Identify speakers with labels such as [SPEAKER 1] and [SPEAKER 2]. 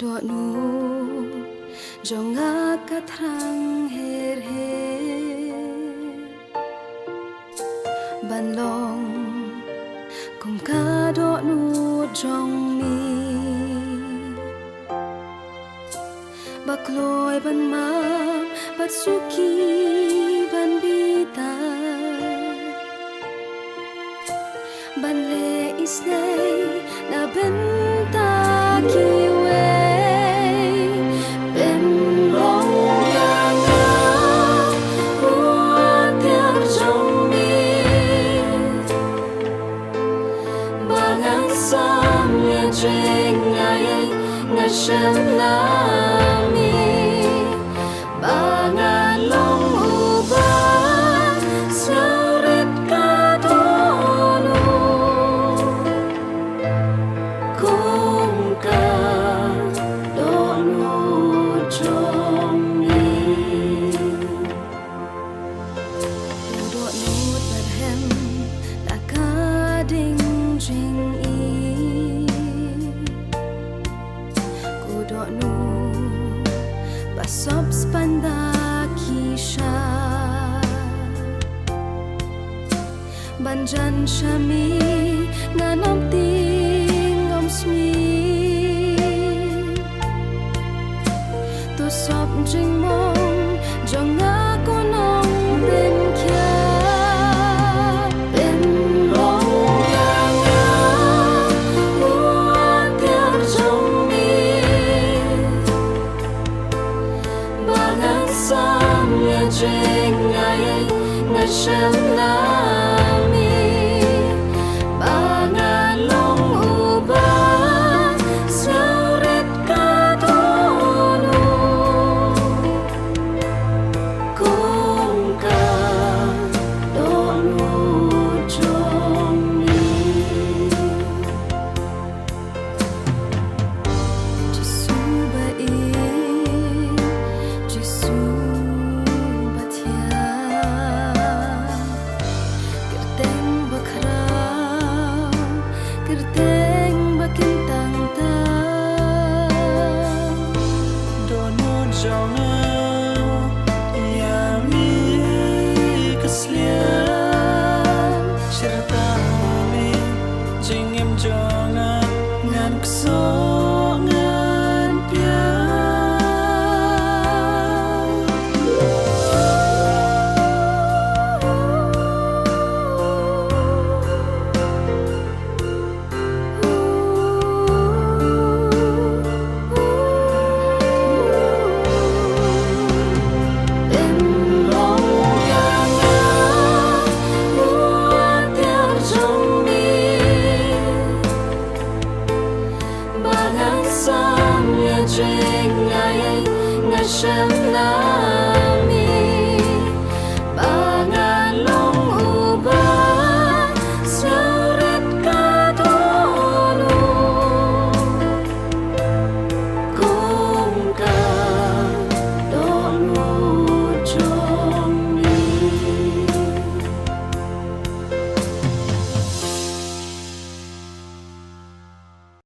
[SPEAKER 1] do nu jonga katrang her ban long kum ka do nu jong mi bakloi ban ma bat suki ban bita ban le isnei na benta kiwe ben long yanga huatiar jong mi bangang sam ya jeng ngai ngai shem la mi bangang long uba sauret kadonu kum ka donu jong mi do nu terhem takading jing i do nu basop spanda kisha banjan shami nanom ting om smi to sop jing mong jong ako nong ben kya ben long yanga huatiar jong mi bangang sam ya jeng ngai ngai shem la mi bangang long uba sauret kadonu kum ka donu jong mi Jisu bai Jisu batia kerteng bakra kerteng bakintang ta
[SPEAKER 2] Dono jonga yami keslian serta mi jingem jonga ngan kso ngan
[SPEAKER 1] ben long yanga huatiar jong mi bangang sam ya jeng ngai ngai shem la